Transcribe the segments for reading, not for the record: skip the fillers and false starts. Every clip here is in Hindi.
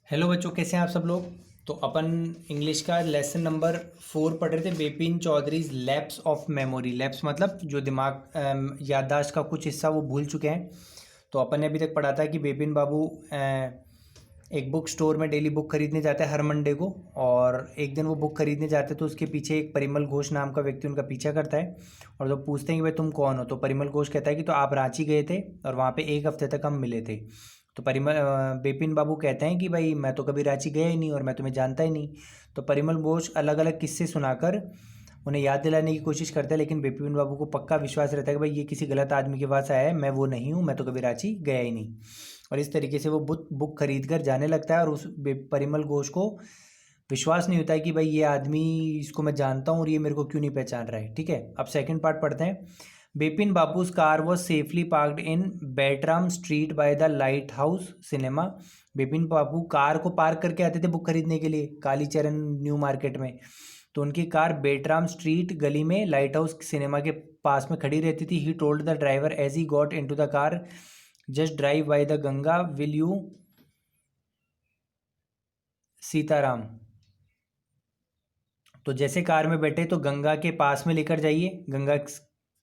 हेलो बच्चों, कैसे हैं आप सब लोग। तो अपन इंग्लिश का लेसन नंबर 4 पढ़ रहे थे। Bipin Chaudhuri's lapse of memory. Lapse मतलब जो दिमाग याददाश्त का कुछ हिस्सा वो भूल चुके हैं। तो अपन ने अभी तक पढ़ा था कि बिपिन बाबू एक बुक स्टोर में डेली बुक खरीदने जाते हैं हर मंडे को। और एक दिन वो बुक खरीदने जाते हैं तो उसके पीछे एक परिमल घोष नाम का व्यक्ति उनका पीछा करता है। और जब पूछते हैं कि भाई तुम कौन हो, तो परिमल घोष कहता है कि तो आप रांची गए थे और वहाँ पे एक हफ्ते तक हम मिले थे। तो बिपिन बाबू कहते हैं कि भाई मैं तो कभी रांची गया ही नहीं और मैं तुम्हें जानता ही नहीं। तो परिमल घोष अलग अलग किस्से सुनाकर उन्हें याद दिलाने की कोशिश करता है, लेकिन बिपिन बाबू को पक्का विश्वास रहता है कि भाई ये किसी गलत आदमी के पास आया है, मैं वो नहीं हूँ, मैं तो कभी रांची गया ही नहीं। और इस तरीके से वो बुक खरीद कर जाने लगता है और उस परिमल घोष को विश्वास नहीं होता है कि भाई ये आदमी, इसको मैं जानता हूँ और ये मेरे को क्यों नहीं पहचान रहा है। ठीक है, अब सेकंड पार्ट पढ़ते हैं। Bipin Babu's car was safely parked in Bertram street by the Lighthouse cinema. Bipin Babu car को पार्क करके आते थे बुक खरीदने के लिए कालीचरण न्यू मार्केट में। तो उनकी कार बेटराम स्ट्रीट गली में लाइट हाउस सिनेमा के पास में खड़ी रहती थी। He told the driver as he got into the car, just drive by the Ganga, will you Sitaram. तो जैसे कार में बैठे तो गंगा के पास में लेकर जाइए, गंगा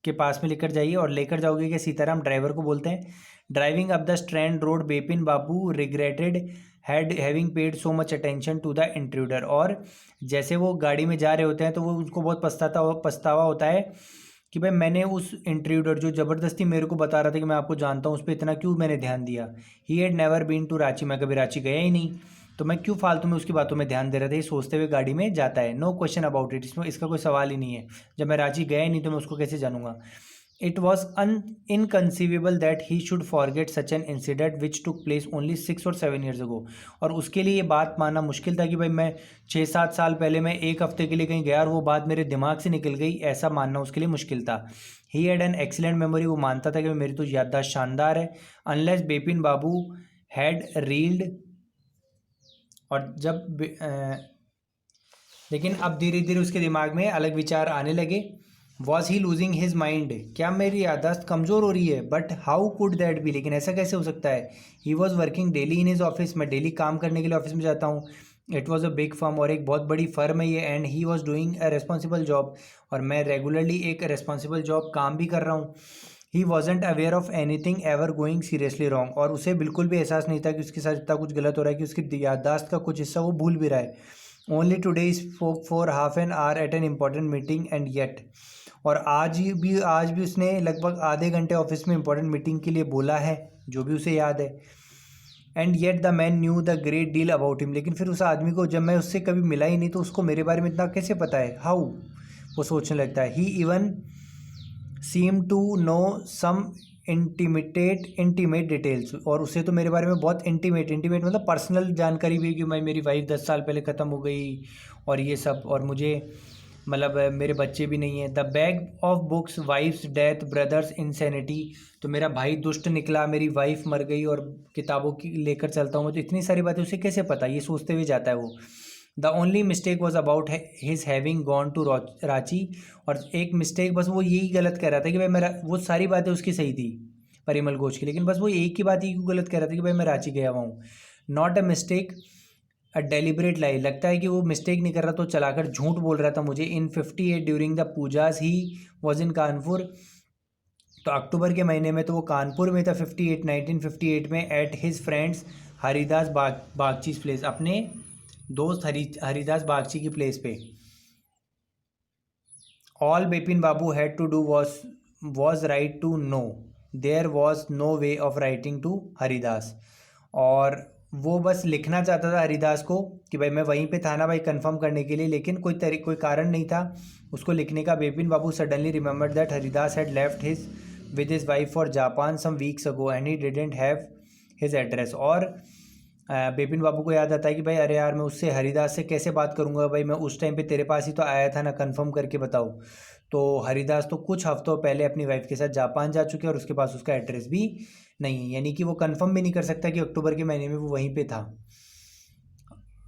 के पास में लेकर जाइए। और लेकर जाओगे कि सीताराम ड्राइवर को बोलते हैं। Driving up the strand road, Bipin Babu regretted having paid so much attention to the intruder. और जैसे वो गाड़ी में जा रहे होते हैं तो वो उसको बहुत पछतावा होता है कि भाई मैंने उस इंट्रूडर जो ज़बरदस्ती मेरे को बता रहा था कि मैं आपको जानता हूँ, उस पर इतना क्यों मैंने ध्यान दिया। He had never been to Ranchi, मैं कभी रांची गया ही नहीं, तो मैं क्यों फालतू में उसकी बातों में ध्यान दे रहा था। ये सोचते हुए गाड़ी में जाता है। नो क्वेश्चन अबाउट इट, इसमें इसका कोई सवाल ही नहीं है। जब मैं रांची गया ही नहीं तो मैं उसको कैसे जानूंगा। It was inconceivable that he should forget such an incident which took place only 6 और 7 ईयर्स अगो। और उसके लिए ये बात मानना मुश्किल था कि भाई मैं 6-7 साल पहले मैं एक हफ्ते के लिए कहीं गया और वो बात मेरे दिमाग से निकल गई, ऐसा मानना उसके लिए मुश्किल था। He had an excellent memory, वो मानता था कि मेरी तो याददाश्त शानदार है। Unless Bipin Babu had reeled. और लेकिन अब धीरे धीरे उसके दिमाग में अलग विचार आने लगे। Was he losing his mind, क्या मेरी याददाश्त कमज़ोर हो रही है। But how could that be, लेकिन ऐसा कैसे हो सकता है। He was working daily in his office, मैं डेली काम करने के लिए ऑफिस में जाता हूँ। It was a big firm, और एक बहुत बड़ी फर्म है ये। And he was doing a responsible job, और मैं रेगुलरली एक रेस्पॉन्सिबल जॉब काम भी कर रहा हूँ। He wasn't aware of anything ever going seriously wrong, और उसे बिल्कुल भी एहसास नहीं था कि उसके साथ इतना कुछ गलत हो रहा है कि उसकी याददाश्त का कुछ हिस्सा वो भूल भी रहा है। Only today spoke for half an hour at an important meeting and yet. और आज भी उसने लगभग आधे घंटे ऑफिस में इंपॉर्टेंट मीटिंग के लिए बोला है, जो भी उसे याद है। And yet the man new the great deal about him, लेकिन फिर उस आदमी को, जब मैं उससे कभी मिला ही नहीं तो उसको मेरे बारे में इतना कैसे पता है। हाउ, वो सोचने लगता है। He even seem to know some intimate details, और उसे तो मेरे बारे में बहुत इंटीमेट मतलब पर्सनल जानकारी भी है कि भाई मेरी वाइफ 10 साल पहले ख़त्म हो गई और ये सब, और मुझे मतलब मेरे बच्चे भी नहीं हैं। The bag of books, wife's death, brother's insanity, तो मेरा भाई दुष्ट निकला, मेरी वाइफ मर गई और किताबों की लेकर चलता हूँ मैं, तो इतनी सारी बातें उसे कैसे पता, ये सोचते हुए जाता है वो। The only mistake was about his having gone to Ranchi, और एक मिस्टेक बस वो यही गलत कह रहा था कि भाई मेरा, वो सारी बातें उसकी सही थी परिमल घोष की, लेकिन बस वो एक ही बात ही क्यों गलत कह रहा था कि भाई मैं रांची गया हुआ हूँ। Not a mistake, a deliberate lie, लगता है कि वो मिस्टेक नहीं कर रहा तो चलाकर झूठ बोल रहा था मुझे। इन 58 during the Pooja's he was in Kanpur, तो अक्टूबर के महीने में तो वो कानपुर में था 1958 में। At his friend's Haridas Bagchi place, अपने दोस्त हरिदास बागची की प्लेस पे। All Bipin Babu had to do was write to know, there was no way of writing to Haridas. और वो बस लिखना चाहता था हरिदास को कि भाई मैं वहीं पे था ना भाई, कंफर्म करने के लिए, लेकिन कोई कारण नहीं था उसको लिखने का। Bipin Babu suddenly remembered that Haridas had left his with his wife for Japan some weeks ago and he didn't have his address. और बिपिन बाबू को याद आता है कि भाई अरे यार, मैं उससे हरिदास से कैसे बात करूंगा भाई, मैं उस टाइम पे तेरे पास ही तो आया था ना, कंफर्म करके बताओ। तो हरिदास तो कुछ हफ्तों पहले अपनी वाइफ के साथ जापान जा चुके हैं और उसके पास उसका एड्रेस भी नहीं है, यानी कि वो कंफर्म भी नहीं कर सकता कि अक्टूबर के महीने में वो वहीं पे था।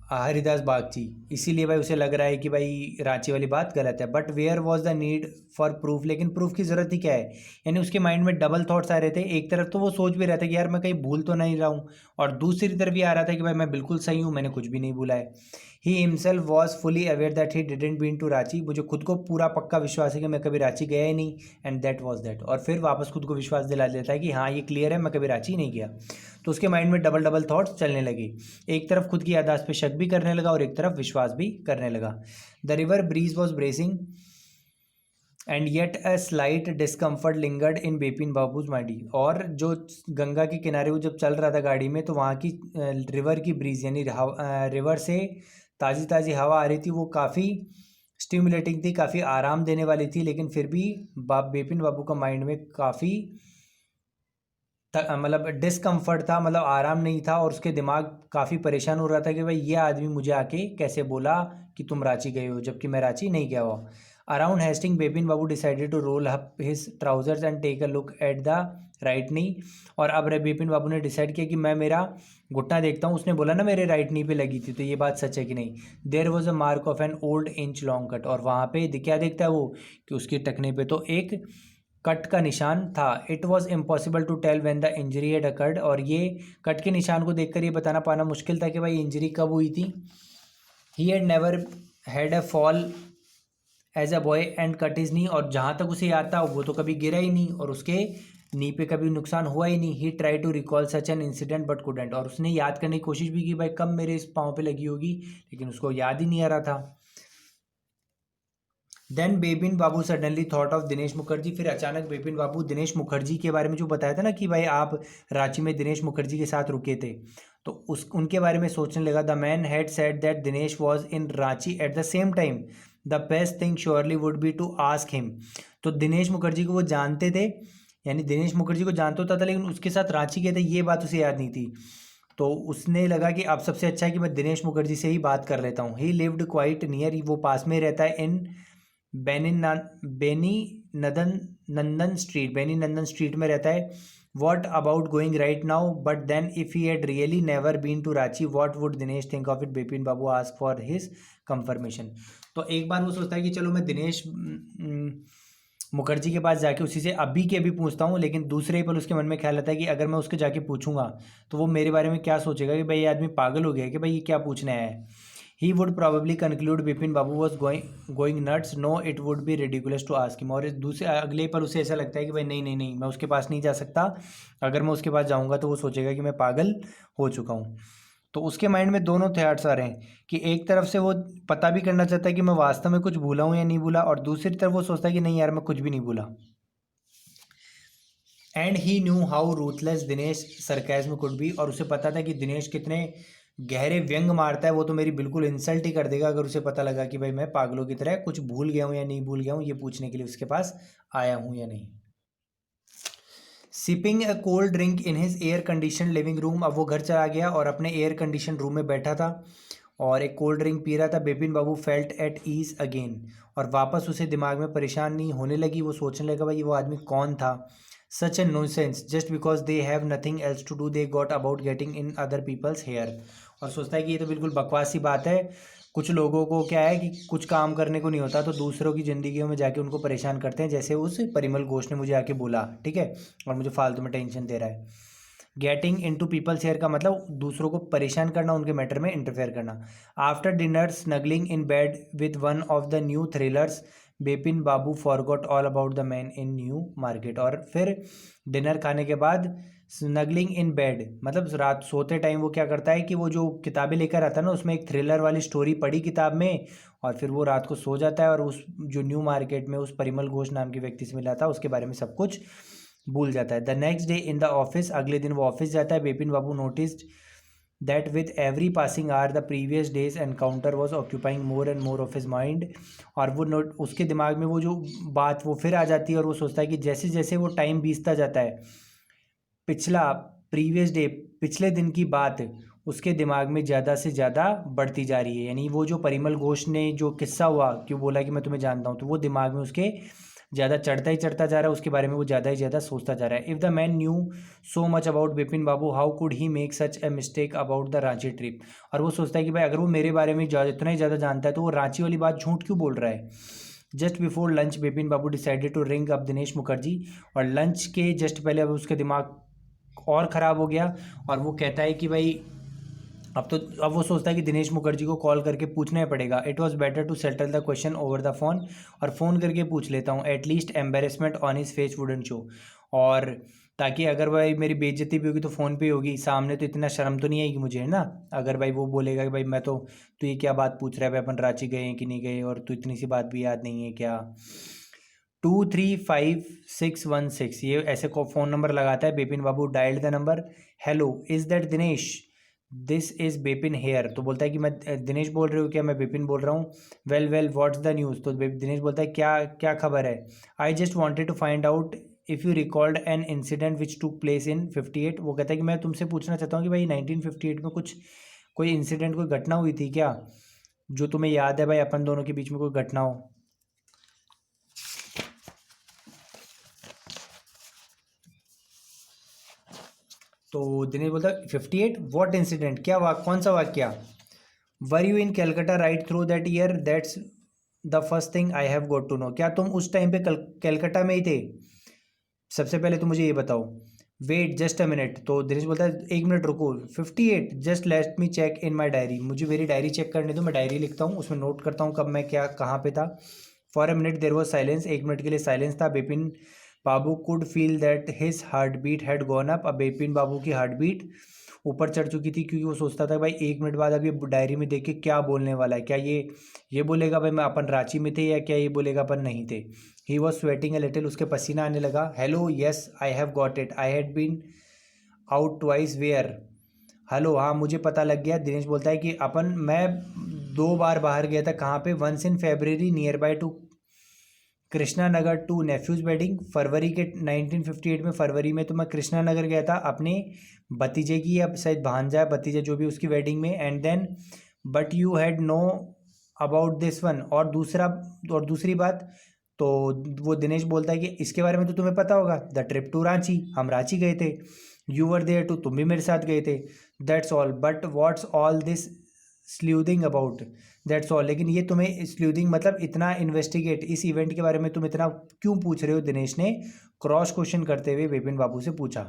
हरिदास बागची, इसीलिए भाई उसे लग रहा है कि भाई रांची वाली बात गलत है। But where was the need for proof, लेकिन प्रूफ की ज़रूरत ही क्या है। यानी उसके माइंड में डबल थॉट्स आ रहे थे। एक तरफ तो वो सोच भी रहा था कि यार मैं कहीं भूल तो नहीं रहा हूँ, और दूसरी तरफ ये आ रहा था कि भाई मैं बिल्कुल सही हूँ, मैंने कुछ भी नहीं भूला है। He himself was fully aware that he didn't been to Ranchi, मुझे खुद को पूरा पक्का विश्वास है कि मैं कभी रांची गया ही नहीं। एंड दैट वॉज दैट, और फिर वापस खुद को विश्वास दिला देता है कि हाँ ये क्लियर है, मैं कभी रांची नहीं गया। तो उसके माइंड में डबल डबल थॉट्स चलने लगे। एक तरफ खुद की याददाश्त पे शक भी करने लगा और एक तरफ विश्वास भी करने लगा। The river breeze was bracing and yet a slight discomfort lingered in Bipin Babu's mind. और जो गंगा के किनारे वो जब चल रहा था गाड़ी में, तो वहाँ की रिवर की ब्रीज यानी रिवर से ताज़ी ताज़ी हवा आ रही थी, वो काफ़ी स्टिमुलेटिंग थी, काफ़ी आराम देने वाली थी। लेकिन फिर भी बेपिन बाबू का माइंड में काफ़ी मतलब डिस्कम्फर्ट था, मतलब आराम नहीं था, और उसके दिमाग काफ़ी परेशान हो रहा था कि भाई ये आदमी मुझे आके कैसे बोला कि तुम रांची गए हो, जबकि मैं रांची नहीं गया हुआ। Around Hastings Bipin Babu decided to roll up his trousers and take a look at the right knee. और अब बेपिन बाबू ने डिसाइड किया कि मैं मेरा घुटना देखता हूँ। उसने बोला ना मेरे राइट नी पे लगी थी, तो ये बात सच है कि नहीं। There was a mark of an old inch long cut, और वहाँ पे क्या देखता है वो कि उसके टखने पे तो एक कट का निशान था। It was impossible to tell when the injury had occurred, और ये कट के निशान को देखकर ये बताना पाना मुश्किल था कि भाई इंजरी कब हुई थी। He had never had a fall as a boy and cut his knee, और जहाँ तक उसे याद था वो तो कभी गिरा ही नहीं और उसके नी पे कभी नुकसान हुआ ही नहीं। He try to recall such an incident but couldn't, और उसने याद करने की कोशिश भी की भाई कब मेरे इस पाँव पे लगी होगी, लेकिन उसको याद ही नहीं आ रहा था। Then Bipin Babu suddenly thought of Dinesh Mukherjee, फिर अचानक बेबिन बाबू दिनेश मुखर्जी के बारे में जो बताया था ना कि भाई आप रांची में दिनेश मुखर्जी के साथ रुके थे, तो उस उनके बारे में सोचने लगा। The man had said that Dinesh was in Ranchi at the same time, the best thing surely would be to ask him. तो दिनेश मुखर्जी को वो जानते थे, यानी दिनेश मुखर्जी को जानता होता था, लेकिन उसके साथ रांची गए थे ये बात उसे याद नहीं थी। तो उसने लगा कि अब सबसे अच्छा है कि मैं दिनेश मुखर्जी से ही बात कर लेता हूँ। ही लिव्ड क्वाइट नियर, वो पास में रहता है, इन बेनी नंदन स्ट्रीट में रहता है। What about going right now, but then if he had really never been to Ranchi what would Dinesh think of it, Bipin Babu ask for his confirmation. तो एक बार वो सोचता है कि चलो मैं दिनेश मुखर्जी के पास जाके उसी से अभी के अभी पूछता हूँ, लेकिन दूसरे ही पल उसके मन में ख्याल आता है कि अगर मैं उसके जाके पूछूंगा तो वो मेरे बारे में क्या सोचेगा कि भाई ये आदमी पागल हो गया है कि भाई ये क्या पूछने आया है। He would probably conclude Bipin Babu was going nuts, no it would be ridiculous to ask him. और दूसरे अगले पर उसे ऐसा लगता है कि भाई नहीं नहीं नहीं, मैं उसके पास नहीं जा सकता, अगर मैं उसके पास जाऊंगा तो वो सोचेगा कि मैं पागल हो चुका हूँ। तो उसके माइंड में दोनों थॉट्स आ रहे हैं कि एक तरफ से वो पता भी करना चाहता है कि मैं वास्तव में कुछ भूला हूँ या नहीं भूला, और दूसरी तरफ वो सोचता है कि नहीं यार मैं कुछ भी नहीं भूला। And he knew how ruthless Dinesh sarcasm could be, और उसे पता था कि दिनेश कितने गहरे व्यंग मारता है, वो तो मेरी बिल्कुल इंसल्ट ही कर देगा अगर उसे पता लगा कि भाई मैं पागलों की तरह कुछ भूल गया हूँ या नहीं भूल गया हूँ, ये पूछने के लिए उसके पास आया हूँ या नहीं। Sipping a cold drink in his air condition living room, अब वो घर चला गया और अपने एयर कंडीशन रूम में बैठा था और एक कोल्ड ड्रिंक पी रहा था। बिपिन बाबू फेल्ट एट ईज अगेन, और वापस उसे दिमाग में परेशानी होने लगी। वो सोचने लगा भाई वो आदमी कौन था। Such a nonsense, just because they have nothing else to do they got about getting in other people's hair. और सोचता है कि ये तो बिल्कुल बकवास सी बात है, कुछ लोगों को क्या है कि कुछ काम करने को नहीं होता तो दूसरों की ज़िंदगियों में जाके उनको परेशान करते हैं, जैसे उस परिमल घोष ने मुझे आके बोला, ठीक है, और मुझे फालतू में टेंशन दे रहा है। Getting into people's hair का मतलब दूसरों को परेशान करना, उनके मैटर में इंटरफेयर करना। After dinner snuggling in bed with one of the new thrillers, Bipin Babu forgot all about the man in New Market. और फिर डिनर खाने के बाद स्नगलिंग इन बेड मतलब रात सोते टाइम वो क्या करता है कि वो जो किताबें लेकर आता है ना, उसमें एक थ्रिलर वाली स्टोरी पढ़ी किताब में, और फिर वो रात को सो जाता है और उस जो न्यू मार्केट में उस परिमल घोष नाम के व्यक्ति से मिला था उसके बारे में सब कुछ भूल जाता है। The next day in the office, अगले दिन वो ऑफिस जाता है। Bipin Babu noticed that with every passing hour the previous day's encounter was occupying more and more of his mind. और वो नोट उसके दिमाग में वो जो बात वो फिर आ जाती है और वो सोचता है कि जैसे जैसे वो टाइम बीतता जाता है, पिछला प्रीवियस डे पिछले दिन की बात उसके दिमाग में ज़्यादा से ज़्यादा बढ़ती जा रही है। यानी वो जो परिमल घोष ने जो किस्सा हुआ कि वो बोला कि मैं तुम्हें जानता हूँ, तो वो दिमाग में उसके ज़्यादा चढ़ता ही चढ़ता जा रहा है, उसके बारे में वो ज़्यादा ही ज़्यादा सोचता जा रहा है। If the man new so much about Bipin Babu how could he make such a mistake about the Ranchi trip. और वो सोचता है कि भाई अगर वो मेरे बारे में इतना ही ज़्यादा जानता है तो वो रांची वाली बात झूठ क्यों बोल रहा है। Just before lunch Bipin Babu decided to ring up Dinesh Mukherjee. और लंच के जस्ट पहले अब उसके दिमाग और ख़राब हो गया और वो कहता है कि भाई अब वो सोचता है कि दिनेश मुखर्जी को कॉल करके पूछना ही पड़ेगा। It was better to settle the question over the phone. और फ़ोन करके पूछ लेता हूँ, at least embarrassment on his face wouldn't show. और ताकि अगर भाई मेरी बेइज्जती भी होगी तो फ़ोन पे ही होगी, सामने तो इतना शर्म तो नहीं आएगी मुझे, है ना। अगर भाई वो बोलेगा कि भाई मैं तो ये क्या बात पूछ रहा है भाई, अपन रांची गए हैं कि नहीं गए और तू इतनी सी बात भी याद नहीं है क्या। 235616 ये ऐसे को फ़ोन नंबर लगाता है। Bipin Babu dialled the number. Hello is that Dinesh, this is Bipin here. तो बोलता है कि मैं दिनेश बोल रहे हो क्या, मैं बिपिन बोल रहा हूँ। Well well what's the news. तो दिनेश बोलता है क्या क्या खबर है। I just wanted to find out if you recalled an incident which took place in 58। वो कहता है कि मैं तुमसे पूछना चाहता हूँ कि भाई 1958 में कोई इंसिडेंट, कोई घटना हुई थी क्या जो तुम्हें याद है भाई, अपन दोनों के बीच में कोई घटना हो। तो दिनेश बोलता है 58 व्हाट इंसिडेंट, क्या कौन सा वाक्य। Were you in Calcutta right through that year, that's the first thing I have got to know. क्या तुम उस टाइम पे कैलकाटा में ही थे, सबसे पहले तो मुझे ये बताओ। Wait just a minute. तो दिनेश बोलता है 1 मिनट रुको। 58 just let me check in my diary. मुझे मेरी डायरी चेक करने दो, मैं डायरी लिखता हूँ, उसमें नोट करता हूँ कब मैं क्या कहाँ पे था। For a minute there was silence. 1 minute के लिए साइलेंस था। Bipin Babu could feel that his heart beat had gone up. अब बिपिन बाबू की हार्ट बीट ऊपर चढ़ चुकी थी क्योंकि वो सोचता था भाई 1 मिनट बाद अब ये डायरी में देख के क्या बोलने वाला है, क्या ये बोलेगा भाई मैं अपन रांची में थे, या क्या ये बोलेगा अपन नहीं थे। He was sweating a little, उसके पसीना आने लगा। Hello yes I have got it, I had been out twice where. Hello हाँ मुझे पता लग गया। दिनेश बोलता है कि मैं 2 बार बाहर गया था, कहाँ पे। Once in February near by to Krishna Nagar to nephew's wedding. फरवरी के 1958 में फरवरी में तो मैं कृष्णा नगर गया था अपने भतीजे की, या शायद भांजा भतीजा जो भी उसकी वेडिंग में। And then but you had know about this one. और दूसरी बात, तो वो दिनेश बोलता है कि इसके बारे में तो तुम्हें पता होगा, द ट्रिप टू रांची, हम रांची गए थे। यू वर देयर टू, तुम भी मेरे साथ गए थे। That's all, but what's all this sleuthing about. That's all, लेकिन ये तुम्हें स्ल्यूदिंग मतलब इतना इन्वेस्टिगेट, इस इवेंट के बारे में तुम इतना क्यों पूछ रहे हो। दिनेश ने क्रॉस क्वेश्चन करते हुए बिपिन बाबू से पूछा।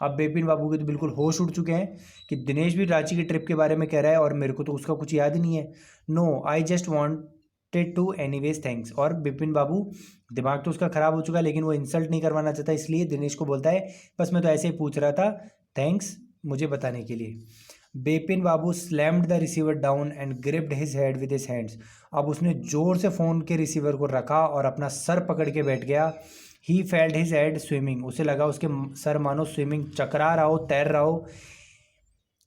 अब बिपिन बाबू के तो बिल्कुल होश उड़ चुके हैं कि दिनेश भी रांची की ट्रिप के बारे में कह रहा है और मेरे को तो उसका कुछ याद ही नहीं है। No I just wanted to anyways thanks. और बिपिन बाबू दिमाग तो उसका ख़राब हो चुका है, लेकिन वो इंसल्ट नहीं करवाना चाहता, इसलिए दिनेश को बोलता है बस मैं तो ऐसे ही पूछ रहा था, थैंक्स मुझे बताने के लिए। Bipin Babu slammed the receiver down and gripped his head with his hands. अब उसने जोर से फ़ोन के रिसीवर को रखा और अपना सर पकड़ के बैठ गया। He felt his head swimming, उसे लगा उसके सर मानो स्विमिंग चकरा रहा हो, तैर रहा हो।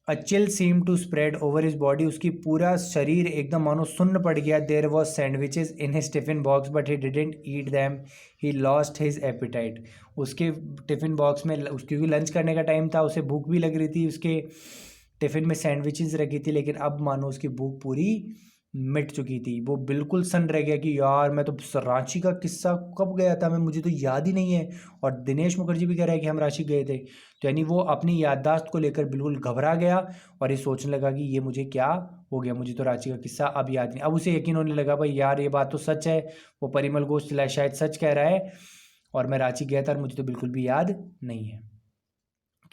A chill seem to spread over his body, उसकी पूरा शरीर एकदम मानो सुन्न पड़ गया। There was sandwiches in his tiffin box but he didn't eat them, he lost his appetite. उसके टिफ़िन बॉक्स में क्योंकि लंच करने का टाइम था, उसे भूख भी लग रही थी, उसके टिफ़िन में सैंडविचेस रखी थी, लेकिन अब मानो उसकी भूख पूरी मिट चुकी थी। वो बिल्कुल सन रह गया कि यार मैं तो रांची का किस्सा कब गया था मैं, मुझे तो याद ही नहीं है। और दिनेश मुखर्जी भी कह रहा है कि हम रांची गए थे। तो यानी वो अपनी याददाश्त को लेकर बिल्कुल घबरा गया और ये सोचने लगा कि ये मुझे क्या हो गया, मुझे तो रांची का किस्सा अब याद नहीं। अब उसे यकीन होने लगा भाई यार ये बात तो सच है, वो परिमल घोष शायद सच कह रहा है और मैं रांची गया था और मुझे तो बिल्कुल भी याद नहीं है।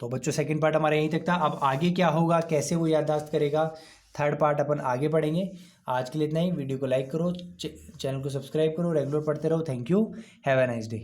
तो बच्चों सेकंड पार्ट हमारा यहीं तक था। अब आगे क्या होगा, कैसे वो याददाश्त करेगा, थर्ड पार्ट अपन आगे पढ़ेंगे। आज के लिए इतना ही। वीडियो को लाइक करो, चैनल को सब्सक्राइब करो, रेगुलर पढ़ते रहो। Thank you, have a nice day.